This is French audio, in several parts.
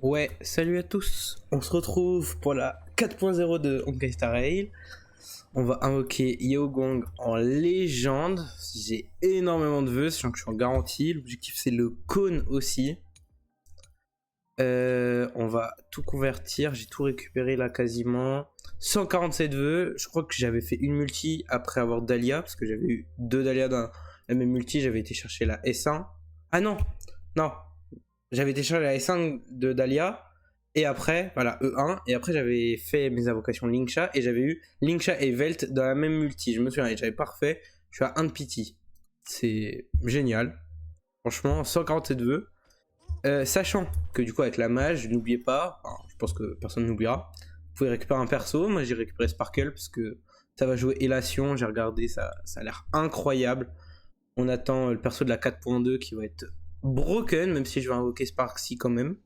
Ouais, salut à tous. On se retrouve pour la 4.0 de Honkai Star Rail. On va invoquer Yeogong en légende. J'ai énormément de vœux, sachant que je suis en garantie. L'objectif c'est le cône aussi. On va tout convertir. J'ai tout récupéré là quasiment. 147 vœux. Je crois que j'avais fait une multi après avoir Dahlia, parce que j'avais eu deux Dahlia dans la même multi. J'avais été chercher la S1. Ah non, non. J'avais été chercher la S5 de Dahlia. Et après, voilà, E1. Et après, j'avais fait mes invocations Linksha. Et j'avais eu Linksha et Velt dans la même multi. Je me souviens, et j'avais parfait. Je suis à 1 de pity. C'est génial. Franchement, 147 vœux. Sachant que du coup, avec la mage, n'oubliez pas, enfin, je pense que personne n'oubliera, vous pouvez récupérer un perso. Moi, j'ai récupéré Sparkle parce que ça va jouer Élation. J'ai regardé, ça a l'air incroyable. On attend le perso de la 4.2 qui va être broken, même si je vais invoquer Sparksy quand même.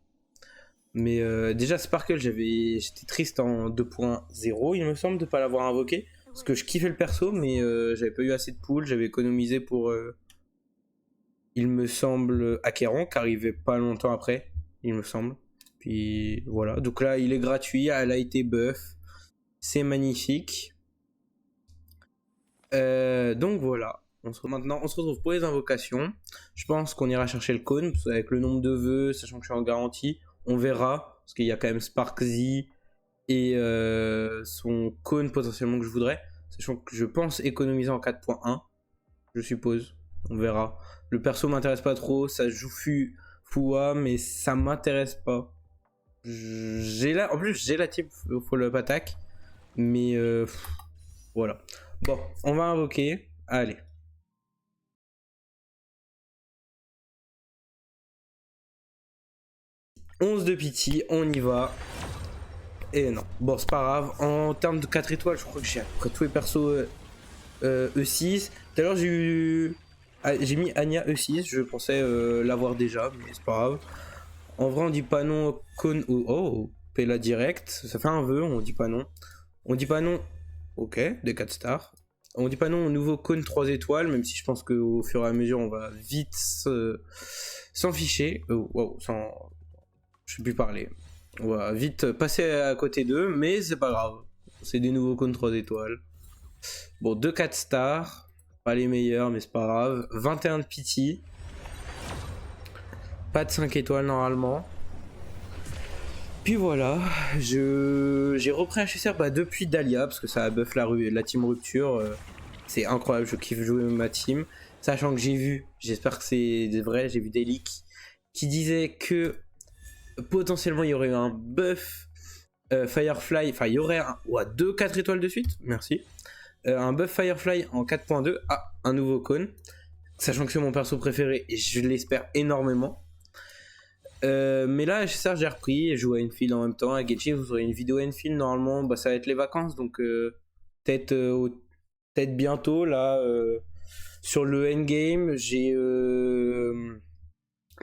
Mais déjà Sparkle, j'étais triste en 2.0, il me semble, de pas l'avoir invoqué. Parce que je kiffais le perso, mais j'avais pas eu assez de pool, j'avais économisé pour, il me semble, Acheron, qui arrivait pas longtemps après, il me semble. Puis voilà, donc là il est gratuit, elle a été buff, c'est magnifique. Donc voilà. Maintenant, on se retrouve pour les invocations. Je pense qu'on ira chercher le cône, parce qu'avec le nombre de vœux, sachant que je suis en garantie, on verra. Parce qu'il y a quand même Sparksy et son cône potentiellement que je voudrais. Sachant que je pense économiser en 4.1, je suppose. On verra. Le perso m'intéresse pas trop, ça joue Fua, mais ça m'intéresse pas. En plus, j'ai la team follow-up attack, mais voilà. Bon, on va invoquer. Allez. 11 de pity, on y va. Et non, bon c'est pas grave. En termes de 4 étoiles, je crois que j'ai à peu près tous les persos E6. Tout à l'heure j'ai mis Anya E6, je pensais l'avoir déjà, mais c'est pas grave. En vrai on dit pas non au Con ou oh, Pela direct, ça fait un vœu, on dit pas non. On dit pas non, ok, des 4 stars. On dit pas non au nouveau cône 3 étoiles, même si je pense qu'au fur et à mesure on va vite s'en ficher. Wow, je sais plus parler. On va vite passer à côté d'eux, mais c'est pas grave. C'est des nouveaux cônes 3 étoiles. Bon, 2 4 stars. Pas les meilleurs, mais c'est pas grave. 21 de pity. Pas de 5 étoiles normalement. Puis voilà, j'ai repris HSR depuis Dahlia, parce que ça a buff la team rupture. C'est incroyable, je kiffe jouer ma team. Sachant que j'ai vu, j'espère que c'est vrai, j'ai vu des leaks qui disaient que potentiellement il y aurait eu un buff Firefly, enfin il y aurait ouais, 2 4 étoiles de suite, merci. Un buff Firefly en 4.2, un nouveau cône, sachant que c'est mon perso préféré et je l'espère énormément. Mais là j'ai repris, je joue à Enfield en même temps, à Getchi vous aurez une vidéo Enfield normalement, bah, ça va être les vacances donc peut-être bientôt là sur le endgame,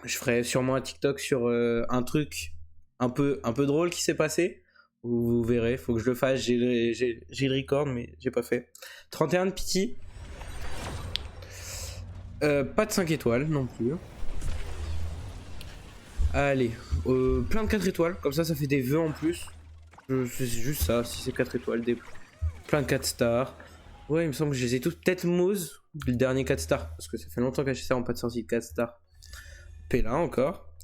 je ferai sûrement un TikTok sur un truc un peu drôle qui s'est passé. Vous verrez, faut que je le fasse. J'ai le record, mais j'ai pas fait. 31 de pity. Pas de 5 étoiles non plus. Allez, plein de 4 étoiles. Comme ça fait des vœux en plus. C'est juste ça, si c'est 4 étoiles. Plein de 4 stars. Ouais, il me semble que je les ai tous. Peut-être Moze, le dernier 4 stars. Parce que ça fait longtemps qu'HSR n'a pas de sortie de 4 stars. P1 encore.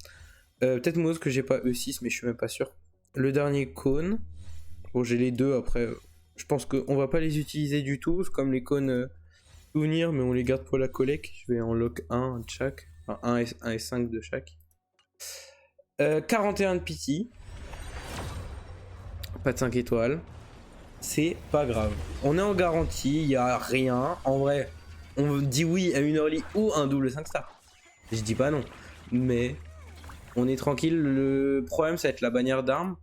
Peut-être Moze que j'ai pas E6, mais je suis même pas sûr. Le dernier cône. Bon, j'ai les deux après. Je pense qu'on va pas les utiliser du tout. C'est comme les cônes souvenirs, mais on les garde pour la collecte. Je vais en lock 1 de chaque. Enfin, 1 et 5 de chaque. 41 de pity. Pas de 5 étoiles. C'est pas grave. On est en garantie, il y a rien. En vrai, on dit oui à une early ou un double 5 stars. Je dis pas non. Mais on est tranquille. Le problème, ça va être la bannière d'armes.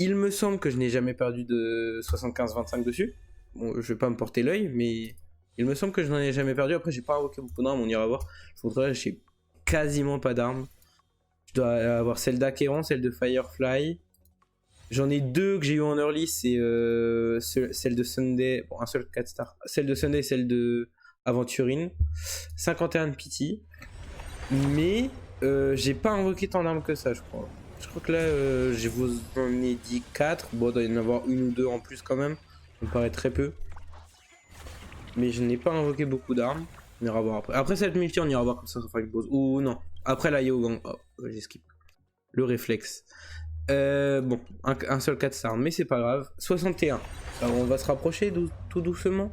Il me semble que je n'ai jamais perdu de 75-25 dessus. Bon, je vais pas me porter l'œil, mais il me semble que je n'en ai jamais perdu. Après, j'ai pas invoqué beaucoup d'armes, on ira voir. Faudrait, j'ai quasiment pas d'armes. Je dois avoir celle d'Acheron, celle de Firefly. J'en ai deux que j'ai eu en early, c'est celle de Sunday. Bon, un seul 4 stars. Celle de Sunday et celle de Aventurine. 51 de pity. Mais j'ai pas invoqué tant d'armes que ça, je crois. Je crois que là, je vous en ai dit 4. Bon, il doit y en avoir une ou deux en plus quand même. Ça me paraît très peu. Mais je n'ai pas invoqué beaucoup d'armes. On ira voir après. Après cette multi, on ira voir comme ça fera une pause. Ou non. Après la Yogang. Oh, j'ai skip. Le réflexe. Bon, un seul 4 stars, mais c'est pas grave. 61. Alors on va se rapprocher tout doucement.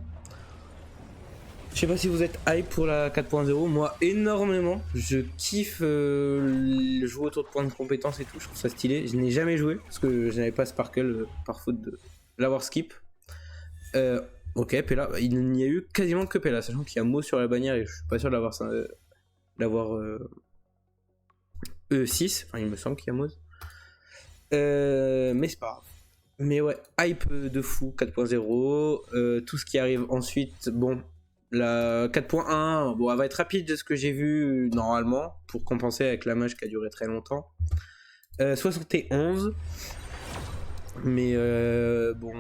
Je sais pas si vous êtes hype pour la 4.0. Moi, énormément. Je kiffe jouer autour de points de compétences et tout. Je trouve ça stylé. Je n'ai jamais joué parce que je n'avais pas Sparkle par faute de l'avoir skip. Ok, Pella. Il n'y a eu quasiment que Pella, sachant qu'il y a mot sur la bannière et je suis pas sûr d'avoir E6. Enfin, il me semble qu'il y a mot. Mais c'est pas grave. Mais ouais, hype de fou 4.0. Tout ce qui arrive ensuite, bon, la 4.1, bon, elle va être rapide de ce que j'ai vu normalement pour compenser avec la mage qui a duré très longtemps. 71. Mais bon,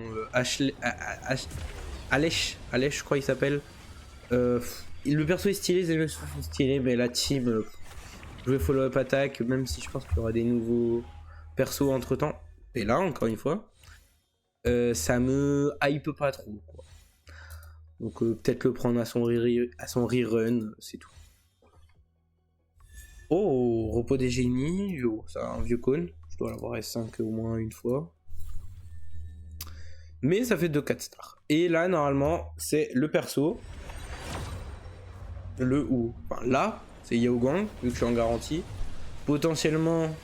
Alech, je crois il s'appelle. Le perso est stylé, les émotions sont stylés, mais la team, je vais follow up attack, même si je pense qu'il y aura des nouveaux persos entre temps. Et là, encore une fois, ça me hype pas trop, quoi. Donc peut-être le prendre à son rerun, c'est tout. Oh, repos des génies, oh, ça un vieux cône. Je dois l'avoir S5 au moins une fois. Mais ça fait 2-4 stars. Et là, normalement, c'est le perso. Enfin, là, c'est Yaogang, vu que je suis en garantie. Potentiellement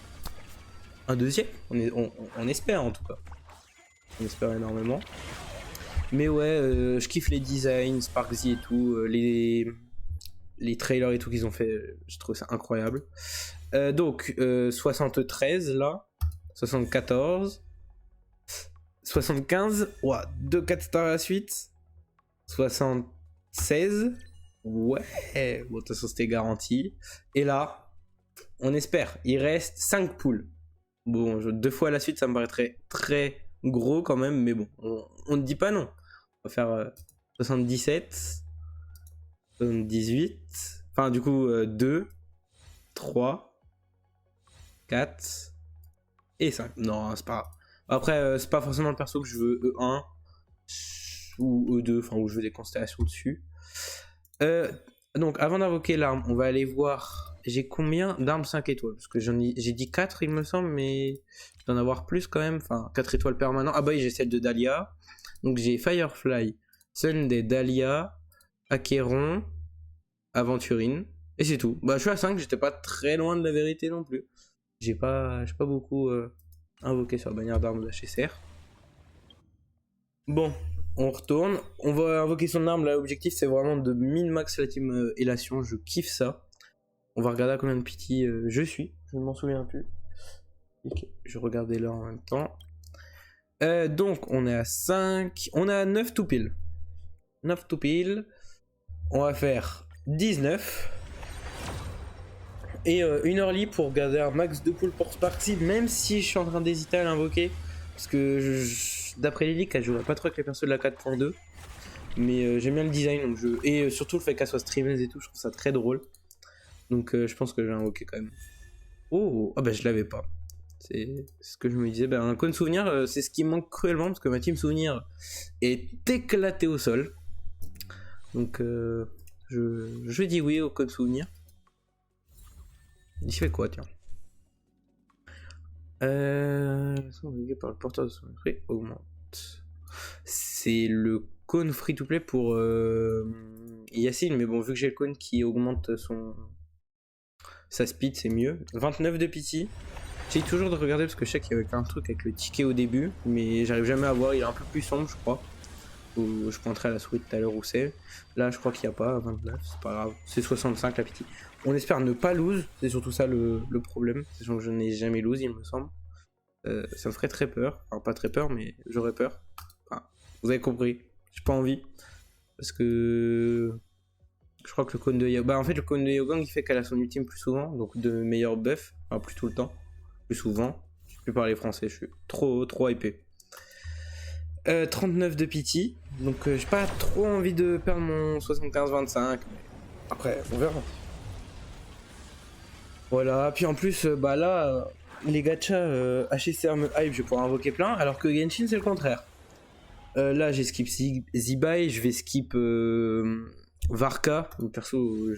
un deuxième. On espère en tout cas. On espère énormément. Mais ouais, je kiffe les designs, Sparksy et tout. Les trailers et tout qu'ils ont fait, je trouve ça incroyable. Donc, 73 là. 74. 75. Ouah, 2-4 stars à la suite. 76. Ouais, bon, de toute façon, c'était garanti. Et là, on espère. Il reste 5 poules. Bon, 2 fois à la suite, ça me paraîtrait très gros quand même. Mais bon, on ne dit pas non. On va faire 77. 78. Enfin, du coup, 2, 3, 4 et 5. Non, c'est pas. Après, c'est pas forcément le perso que je veux E1 ou E2, enfin, où je veux des constellations dessus. Donc, avant d'invoquer l'arme, on va aller voir. J'ai combien d'armes 5 étoiles? Parce que j'ai dit 4, il me semble, mais je dois en avoir plus quand même. Enfin, 4 étoiles permanent. Ah bah oui, j'ai celle de Dahlia. Donc, j'ai Firefly, Sunday, Dahlia, Acheron, Aventurine. Et c'est tout. Bah, je suis à 5, j'étais pas très loin de la vérité non plus. J'ai pas beaucoup invoqué sur la bannière d'armes de HSR. Bon, on retourne. On va invoquer son arme. Là, l'objectif, c'est vraiment de min-max la team Élation. Je kiffe ça. On va regarder à combien de pity je suis. Je ne m'en souviens plus. Ok, je regardais là en même temps. Donc, on est à 5. On est à 9 tout pile. 9 tout pile. On va faire 19. Et une early pour garder un max de pool pour Sparksy, même si je suis en train d'hésiter à l'invoquer. Parce que d'après les leaks, elle jouerait pas trop avec les persos de la 4.2. Mais j'aime bien le design. Donc et surtout le fait qu'elle soit streameuse et tout, je trouve ça très drôle. Donc je pense que je vais invoquer quand même. Oh, ah bah je l'avais pas. C'est ce que je me disais. Bah, un cône souvenir, c'est ce qui me manque cruellement parce que ma team souvenir est éclatée au sol. Donc je dis oui au cône souvenir. Il fait quoi, tiens? Par le porteur de son esprit augmente. C'est le cône free to play pour Yacine, mais bon, vu que j'ai le cône qui augmente sa speed, c'est mieux. 29 de pity. J'essaie toujours de regarder parce que je sais qu'il y avait un truc avec le ticket au début, mais j'arrive jamais à voir. Il est un peu plus sombre, je crois. Ou je pointerai à la souris tout à l'heure où c'est. Là, je crois qu'il n'y a pas 29, c'est pas grave. C'est 65 la pity. On espère ne pas lose, c'est surtout ça le problème. Sachant que je n'ai jamais lose, il me semble. Ça me ferait très peur. Enfin, pas très peur, mais j'aurais peur. Enfin, vous avez compris. J'ai pas envie. Parce que je crois que le cône de Yaogang. Bah, en fait, le cône de Yaogang, il fait qu'elle a son ultime plus souvent. Donc de meilleurs buffs. Enfin, plus tout le temps. Plus souvent. Je peux parler français, je suis trop hypé. 39 de pity. Donc j'ai pas trop envie de perdre mon 75-25. Mais après, on verra. Voilà, puis en plus, bah là, les gachas HCR me hype, je vais pouvoir invoquer plein, alors que Genshin c'est le contraire. Là j'ai skip Zibai, je vais skip Varka. Le perso,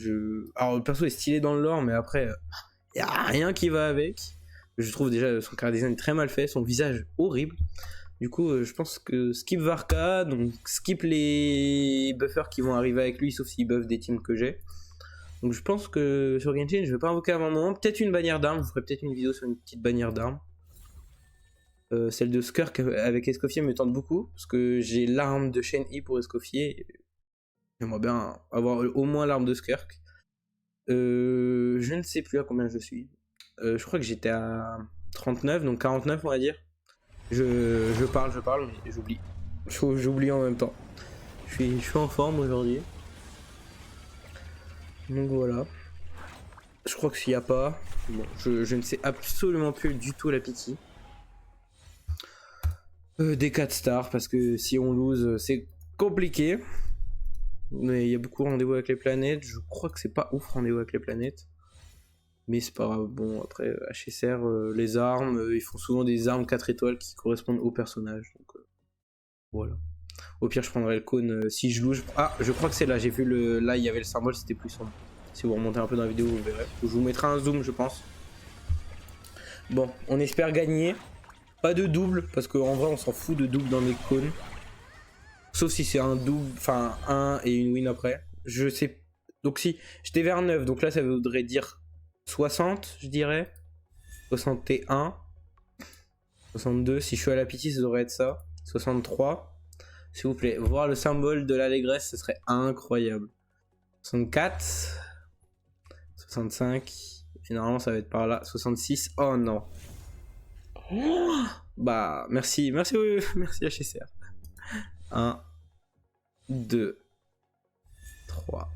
alors le perso est stylé dans le lore, mais après y a rien qui va avec. Je trouve déjà son character design très mal fait, son visage horrible. Du coup je pense que skip Varka, donc skip les buffers qui vont arriver avec lui, sauf s'il buff des teams que j'ai. Donc je pense que sur Genshin je vais pas invoquer avant un moment. Peut-être une bannière d'armes, je ferai peut-être une vidéo sur une petite bannière d'armes. Celle de Skirk avec Escoffier me tente beaucoup, parce que j'ai l'arme de Shen-Yi pour Escoffier. J'aimerais bien avoir au moins l'arme de Skirk. Je ne sais plus à combien je suis. Je crois que j'étais à 39, donc 49 on va dire. Je parle, mais j'oublie. J'oublie en même temps. Je suis en forme aujourd'hui. Donc voilà. Je crois que s'il n'y a pas... Bon, je ne sais absolument plus du tout la pitié. Des 4 stars, parce que si on lose, c'est compliqué. Mais il y a beaucoup de rendez-vous avec les planètes. Je crois que c'est pas ouf rendez-vous avec les planètes. Mais c'est pas grave. Bon, après, HSR, les armes, ils font souvent des armes 4 étoiles qui correspondent au personnage. Donc voilà. Au pire, je prendrai le cône si je loue. Ah, je crois que c'est là. J'ai vu le. Là, il y avait le symbole, c'était plus sombre. Si vous remontez un peu dans la vidéo, vous verrez. Je vous mettrai un zoom, je pense. Bon, on espère gagner. Pas de double, parce qu'en vrai, on s'en fout de double dans les cônes. Sauf si c'est un double, enfin, un et une win après. Je sais. Donc, si j'étais vers 9, donc là, ça voudrait dire 60, je dirais. 61. 62. Si je suis à la pitié, ça devrait être ça. 63. S'il vous plaît, voir le symbole de l'allégresse, ce serait incroyable. 64. 65. Et normalement, ça va être par là. 66. Oh non. Oh, bah, merci HCR. 1, 2, 3.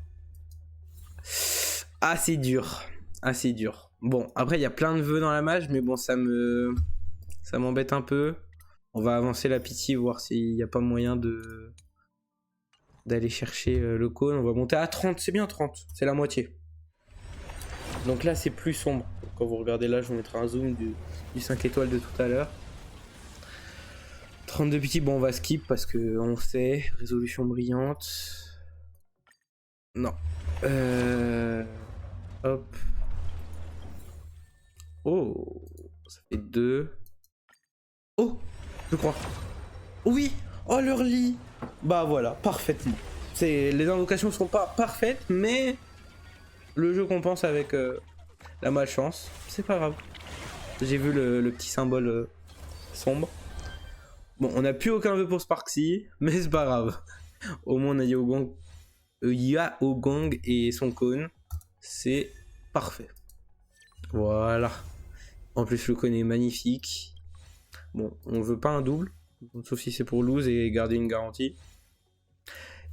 Ah, c'est dur. Ah, c'est dur. Bon, après, il y a plein de vœux dans la mage, mais bon, ça m'embête un peu. On va avancer la pitié, voir s'il n'y a pas moyen d'aller chercher le cône. On va monter à 30, c'est bien 30, c'est la moitié. Donc là, c'est plus sombre. Donc, quand vous regardez là, je vous mettrai un zoom du 5 étoiles de tout à l'heure. 32 pitié, bon, on va skip parce que on sait. Résolution brillante. Non. Hop. Oh, ça fait 2. Oh, je crois. Oui. Oh, leur lit. Bah voilà, parfaitement. Les invocations sont pas parfaites, mais le jeu compense avec la malchance. C'est pas grave. J'ai vu le petit symbole sombre. Bon, on n'a plus aucun vœu pour Sparksy, mais c'est pas grave. Au moins, on a Yaogong et son cône. C'est parfait. Voilà. En plus, le cône est magnifique. Bon, on veut pas un double, sauf si c'est pour lose et garder une garantie.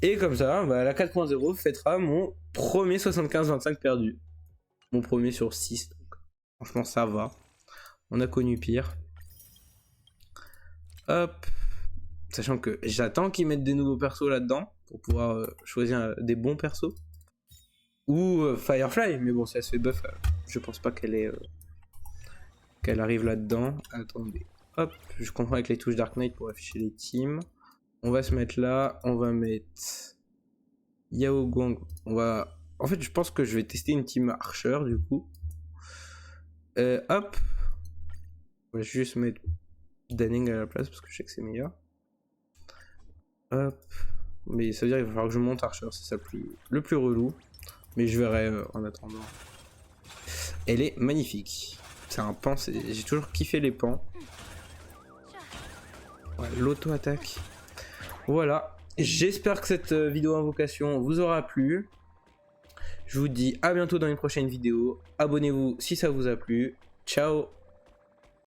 Et comme ça, bah, la 4.0 fêtera mon premier 75-25 perdu. Mon premier sur 6. Donc, franchement, ça va. On a connu pire. Hop. Sachant que j'attends qu'ils mettent des nouveaux persos là-dedans pour pouvoir choisir des bons persos. Ou Firefly, mais bon, ça se fait buff. Je pense pas qu'elle arrive là-dedans. Attendez. Hop, je comprends avec les touches Dark Knight pour afficher les teams. On va se mettre là. On va mettre Yaogong. En fait, je pense que je vais tester une team Archer du coup. Hop. On va juste mettre Danning à la place parce que je sais que c'est meilleur. Hop. Mais ça veut dire qu'il va falloir que je monte Archer. C'est ça le plus relou. Mais je verrai en attendant. Elle est magnifique. C'est un pan. J'ai toujours kiffé les pans. Ouais, l'auto-attaque. Voilà. J'espère que cette vidéo invocation vous aura plu. Je vous dis à bientôt dans une prochaine vidéo. Abonnez-vous si ça vous a plu. Ciao.